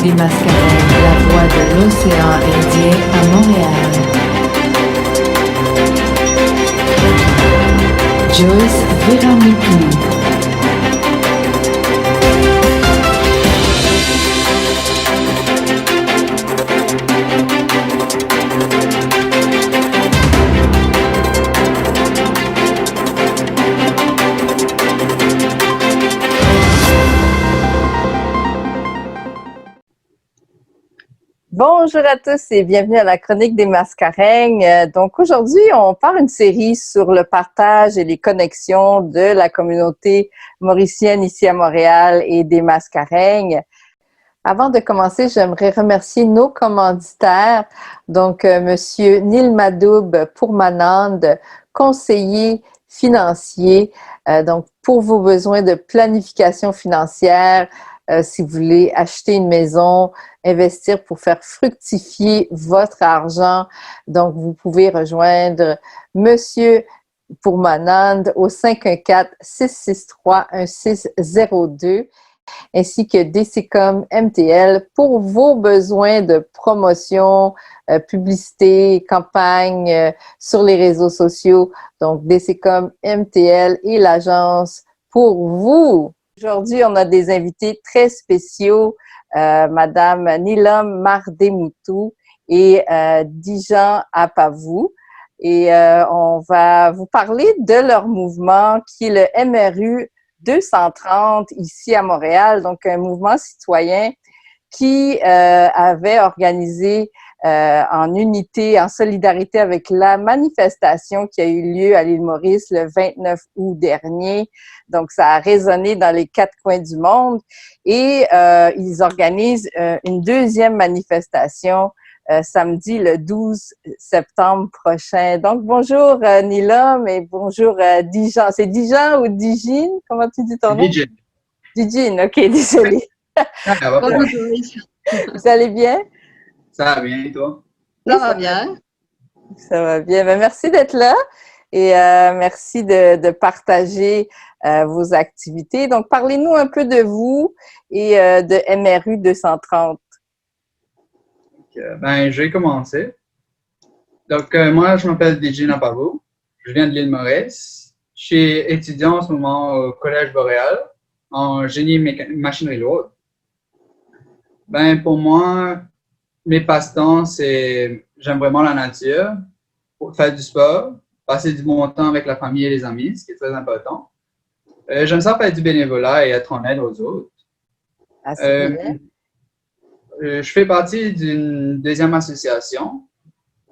des Mascareignes, la voix de l'océan Indien à Montréal. Joyce Viramitou. Bonjour à tous et bienvenue à la chronique des Mascareignes. Donc aujourd'hui, on part une série sur le partage et les connexions de la communauté mauricienne ici à Montréal et des Mascareignes. Avant de commencer, j'aimerais remercier nos commanditaires, donc Monsieur Neil Madoub Pourmanand, conseiller financier, donc pour vos besoins de planification financière, si vous voulez acheter une maison, investir pour faire fructifier votre argent, donc vous pouvez rejoindre Monsieur Pourmanand au 514-663-1602. ainsi que DCCOM MTL pour vos besoins de promotion, publicité, campagne sur les réseaux sociaux. Donc, DCCOM MTL et l'agence pour vous. Aujourd'hui, on a des invités très spéciaux, Madame Nilam Mardemoutou et Dijan Apavou. Et on va vous parler de leur mouvement qui est le MRU 230 ici à Montréal, donc un mouvement citoyen qui avait organisé en unité, en solidarité avec la manifestation qui a eu lieu à l'île Maurice le 29 août dernier. Donc, ça a résonné dans les 4 coins du monde et ils organisent une deuxième manifestation samedi le 12 septembre prochain. Donc, bonjour Nilam et bonjour Dijan. C'est Dijan ou Dijin? Comment tu dis ton nom? Dijin. Dijin, ok, désolé. Bonjour Joyce. Vous allez bien? Ça va bien, et toi? Ça va bien. Ça va bien. Ben, merci d'être là et merci de partager vos activités. Donc, parlez-nous un peu de vous et de MRU 230. Ben, je vais commencer. Donc, moi, je m'appelle Dijin Apavou. Je viens de l'île Maurice. Je suis étudiant en ce moment au Collège Boréal en génie machinerie lourde. Ben, pour moi, mes passe-temps, j'aime vraiment la nature, faire du sport, passer du bon temps avec la famille et les amis, ce qui est très important. J'aime ça faire du bénévolat et être en aide aux autres. Ah, c'est bien. Je fais partie d'une deuxième association.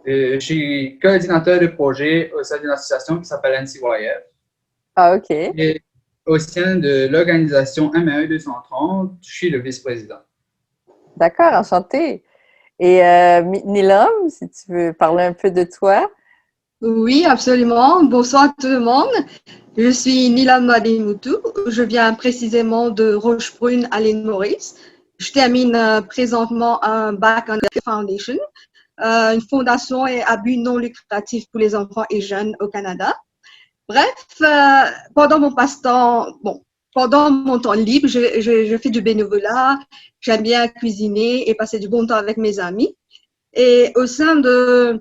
Je suis coordinateur de projet au sein d'une association qui s'appelle NCYF. Ah, OK. Et au sein de l'organisation MRE 230, je suis le vice-président. D'accord, enchanté. Et Nilam, si tu veux parler un peu de toi. Oui, absolument. Bonsoir tout le monde. Je suis Nilam Mardemoutou. Je viens précisément de Rochebrune à l'île Maurice. Je termine présentement un bac en Foundation, une fondation et à but non lucratif pour les enfants et jeunes au Canada. Bref, pendant mon passe-temps, pendant mon temps libre, je fais du bénévolat. J'aime bien cuisiner et passer du bon temps avec mes amis. Et au sein de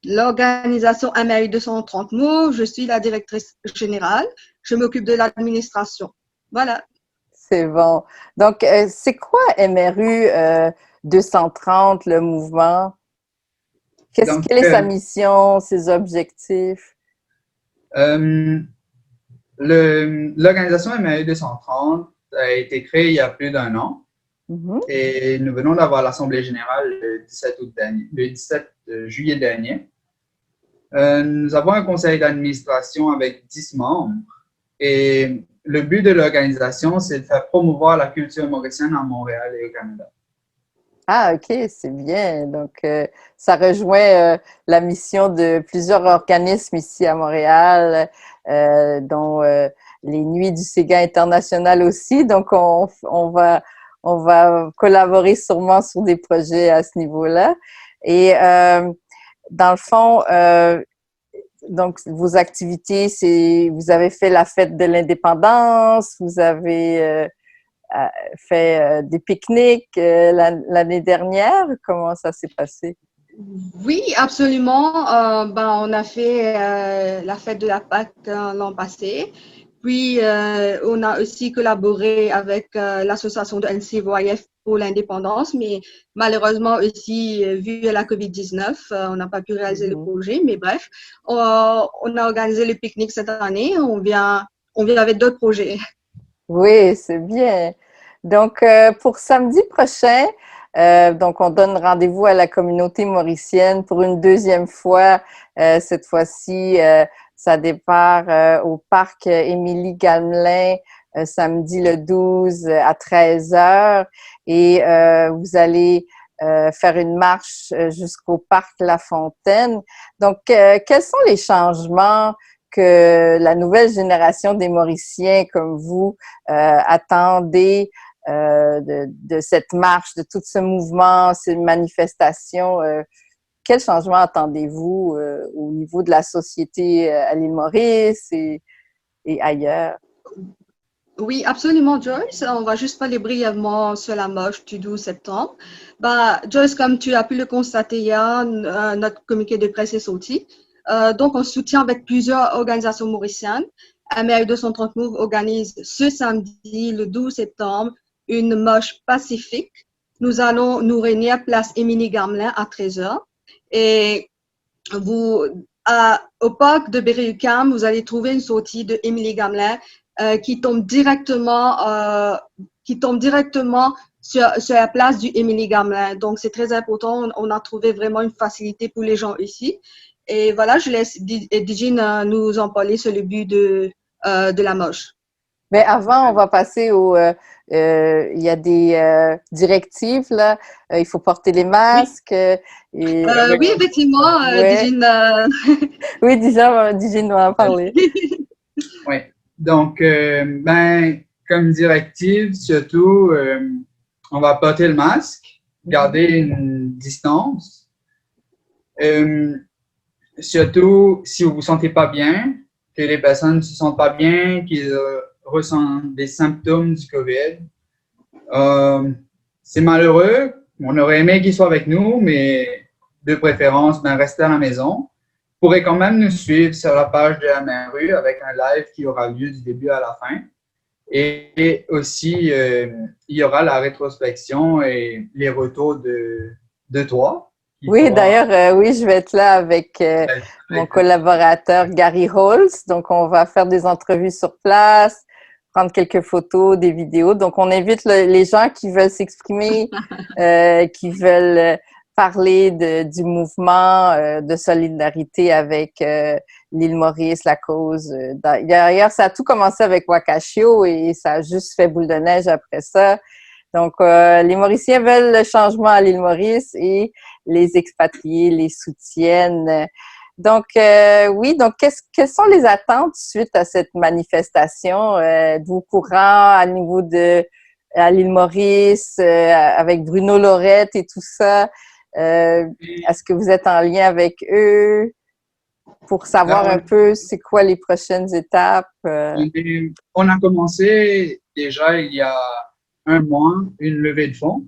l'organisation MRI 230 mots, je suis la directrice générale. Je m'occupe de l'administration. Voilà. C'est bon. Donc, c'est quoi MRU 230, le mouvement? Quelle est sa mission, ses objectifs? L'organisation MRE 230 a été créée il y a plus d'1 an. Et nous venons d'avoir l'Assemblée générale le 17 juillet dernier. Nous avons un conseil d'administration avec 10 membres. Et le but de l'organisation, c'est de faire promouvoir la culture mauricienne à Montréal et au Canada. Ah, OK, c'est bien. Donc, ça rejoint la mission de plusieurs organismes ici à Montréal, dont les Nuits du Séguin international aussi. Donc, on va collaborer sûrement sur des projets à ce niveau-là. Et dans le fond, donc, vos activités, vous avez fait la fête de l'indépendance, vous avez fait des pique-niques l'année dernière. Comment ça s'est passé? Oui, absolument. On a fait la fête de la Pâque l'an passé. Puis, on a aussi collaboré avec l'association de NCYF pour l'indépendance, mais malheureusement aussi, vu la COVID-19, on n'a pas pu réaliser le projet. Mais bref, on a organisé le pique-nique cette année. On vient avec d'autres projets. Oui, c'est bien. Donc, pour samedi prochain, donc on donne rendez-vous à la communauté mauricienne pour une deuxième fois. Cette fois-ci, ça départ au parc Émilie-Gamelin samedi le 12 à 13 heures et vous allez faire une marche jusqu'au parc La Fontaine. Donc, quels sont les changements que la nouvelle génération des Mauriciens comme vous attendez de cette marche, de tout ce mouvement, ces manifestations? Quel changement attendez-vous au niveau de la société à l'île Maurice et ailleurs? Oui, absolument, Joyce. On va juste parler brièvement sur la marche du 12 septembre. Joyce, comme tu as pu le constater hier, notre communiqué de presse est sorti. Donc, on soutient avec plusieurs organisations mauriciennes. MR 230 Move organise ce samedi, le 12 septembre, une marche pacifique. Nous allons nous réunir à place Émilie-Gamelin à 13 heures. Et au parc de Berry-UQAM, vous allez trouver une sortie de Émilie-Gamelin qui tombe directement sur la place du Émilie-Gamelin. Donc, c'est très important. On a trouvé vraiment une facilité pour les gens ici. Et voilà, je laisse Digine nous en parler sur le but de la marche. Mais avant, on va passer il y a des directives, là. Il faut porter les masques. Oui, effectivement, ouais. Digine. Oui, Digine doit en parler. Oui. Donc, comme directive, surtout, on va porter le masque, garder une distance. Surtout, si vous ne vous sentez pas bien, que les personnes ne se sentent pas bien, qu'ils ressentent des symptômes du COVID. C'est malheureux. On aurait aimé qu'ils soient avec nous, mais de préférence, restez à la maison. Vous pourrez quand même nous suivre sur la page de la MRU avec un live qui aura lieu du début à la fin. Et aussi, il y aura la rétrospection et les retours de toi. Oui, d'ailleurs, oui, je vais être là avec mon collaborateur Gary Holtz. Donc, on va faire des entrevues sur place, prendre quelques photos, des vidéos. Donc, on invite les gens qui veulent s'exprimer, qui veulent parler du mouvement de solidarité avec l'île Maurice, la cause. D'ailleurs, ça a tout commencé avec Wakashio et ça a juste fait boule de neige après ça. Donc, les Mauriciens veulent le changement à l'île Maurice et les expatriés les soutiennent. Donc, oui, donc quelles sont les attentes suite à cette manifestation? Êtes-vous au courant à niveau à l'île Maurice, avec Bruno Lorette et tout ça? Est-ce que vous êtes en lien avec eux pour savoir un peu c'est quoi les prochaines étapes? On a commencé déjà il y a un mois une levée de fonds.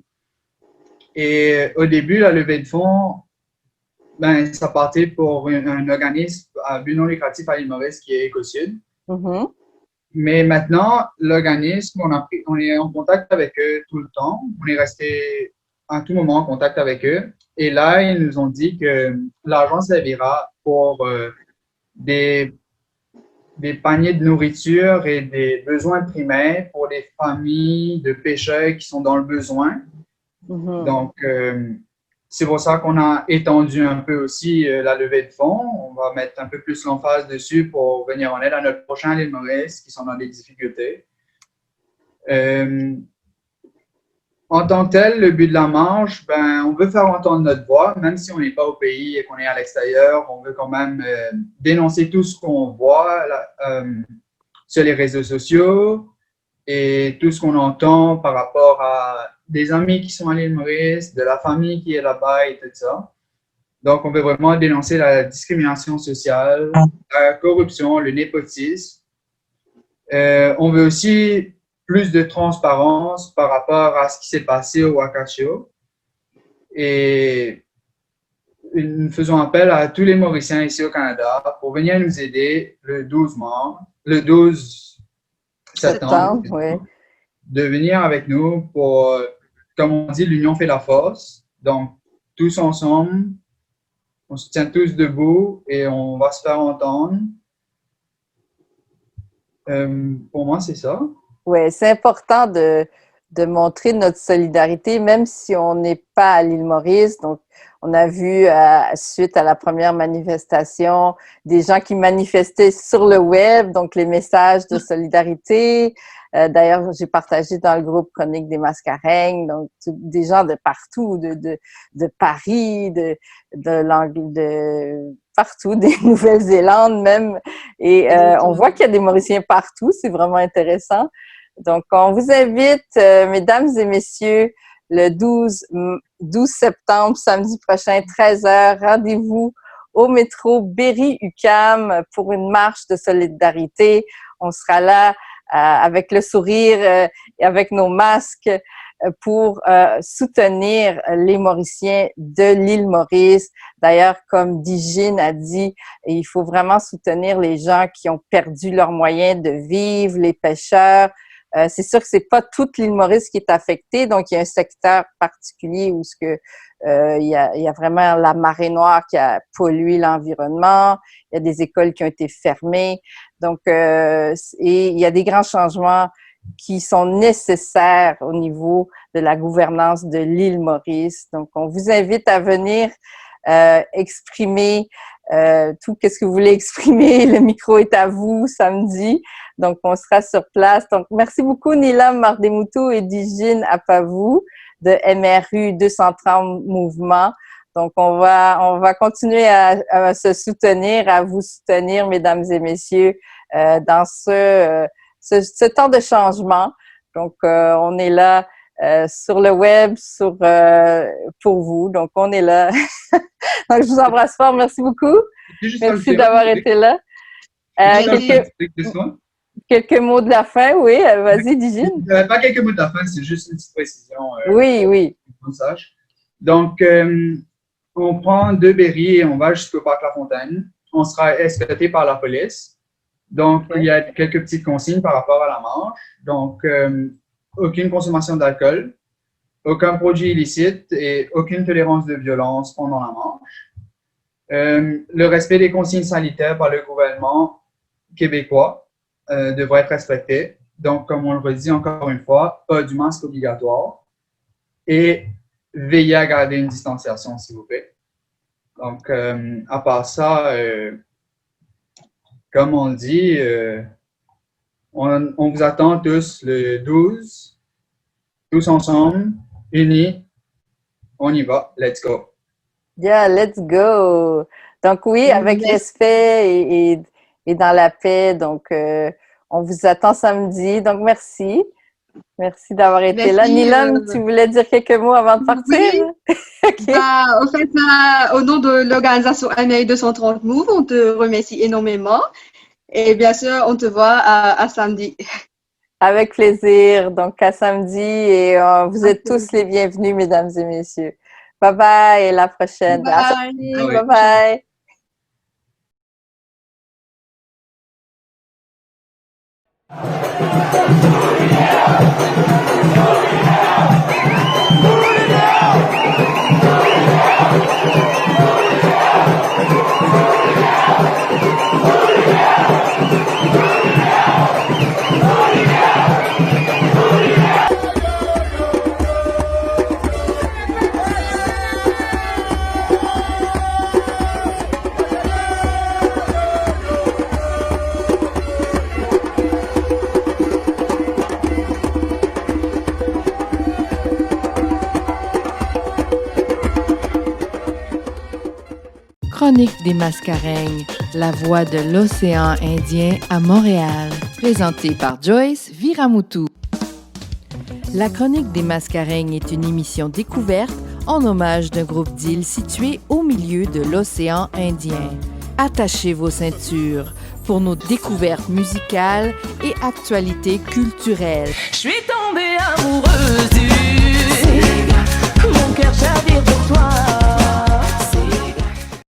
Et au début, la levée de fonds, ça partait pour un organisme à but non lucratif à l'île Maurice qui est Écosud. Mm-hmm. Mais maintenant, l'organisme, on est en contact avec eux tout le temps. On est resté à tout moment en contact avec eux. Et là, ils nous ont dit que l'argent servira pour des paniers de nourriture et des besoins primaires pour les familles de pêcheurs qui sont dans le besoin. Mm-hmm. Donc, c'est pour ça qu'on a étendu un peu aussi la levée de fonds. On va mettre un peu plus l'emphase dessus pour venir en aide à notre prochain à l'île Maurice qui sont dans des difficultés. En tant que tel, le but de la marche, on veut faire entendre notre voix, même si on n'est pas au pays et qu'on est à l'extérieur, on veut quand même dénoncer tout ce qu'on voit sur les réseaux sociaux et tout ce qu'on entend par rapport à des amis qui sont à l'île Maurice, de la famille qui est là-bas et tout ça. Donc, on veut vraiment dénoncer la discrimination sociale, la corruption, le népotisme. On veut aussi plus de transparence par rapport à ce qui s'est passé au Wakachio. Et nous faisons appel à tous les Mauriciens ici au Canada pour venir nous aider le 12 septembre, oui. de venir avec nous pour, comme on dit, l'union fait la force. Donc, tous ensemble, on se tient tous debout et on va se faire entendre. Pour moi, c'est ça. Oui, c'est important de montrer notre solidarité, même si on n'est pas à l'île Maurice. Donc, on a vu, suite à la première manifestation, des gens qui manifestaient sur le web, donc les messages de solidarité. D'ailleurs, j'ai partagé dans le groupe Chronique des Mascareignes, donc des gens de partout, de Paris, de partout, des Nouvelle-Zélande même. Et on voit qu'il y a des Mauriciens partout, c'est vraiment intéressant. Donc, on vous invite, mesdames et messieurs, le 12 septembre, samedi prochain, 13h, rendez-vous au métro Berry-UQAM pour une marche de solidarité. On sera là avec le sourire et avec nos masques pour soutenir les Mauriciens de l'île Maurice. D'ailleurs, comme Digine a dit, il faut vraiment soutenir les gens qui ont perdu leurs moyens de vivre, les pêcheurs. C'est sûr que c'est pas toute l'île Maurice qui est affectée, donc il y a un secteur particulier où il y a vraiment la marée noire qui a pollué l'environnement, il y a des écoles qui ont été fermées, donc et il y a des grands changements qui sont nécessaires au niveau de la gouvernance de l'île Maurice. Donc, on vous invite à venir exprimer tout ce que vous voulez exprimer. Le micro est à vous samedi. Donc, on sera sur place. Donc, merci beaucoup Nilam Mardemoutou et Digine Apavou de MRU 230 Mouvement. Donc, on va continuer à se soutenir, à vous soutenir, mesdames et messieurs, dans ce temps de changement. Donc, on est là sur le web, pour vous. Donc, on est là. Donc, je vous embrasse fort. Merci beaucoup. Merci d'avoir été là. Quelques mots de la fin, oui. Vas-y, Digine. Pas quelques mots de la fin, c'est juste une petite précision. Oui. Donc, on prend 2 Berry et on va jusqu'au parc La Fontaine. On sera escorté par la police. Donc, il y a quelques petites consignes par rapport à la marche. Donc, aucune consommation d'alcool, aucun produit illicite et aucune tolérance de violence pendant la marche. Le respect des consignes sanitaires par le gouvernement québécois devrait être respecté. Donc, comme on le redit encore une fois, pas du masque obligatoire et veillez à garder une distanciation, s'il vous plaît. Donc, à part ça, comme on le dit, on vous attend tous le 12, tous ensemble, unis. On y va, let's go. Yeah, let's go. Donc oui, avec respect et dans la paix. Donc, on vous attend samedi. Donc, merci. Merci d'avoir été là. Nilam, tu voulais dire quelques mots avant de partir? Oui. Okay. En fait, au nom de l'organisation MRU 230 Move, on te remercie énormément. Et bien sûr, on te voit à samedi. Avec plaisir. Donc, à samedi. Et vous êtes tous les bienvenus, mesdames et messieurs. Bye bye et à la prochaine. Bye. À samedi. Bye bye. Chronique des Mascareignes, la voix de l'océan Indien à Montréal. Présentée par Joyce Viramutu. La Chronique des Mascareignes est une émission découverte en hommage d'un groupe d'îles situé au milieu de l'océan Indien. Attachez vos ceintures pour nos découvertes musicales et actualités culturelles. Je suis tombée amoureuse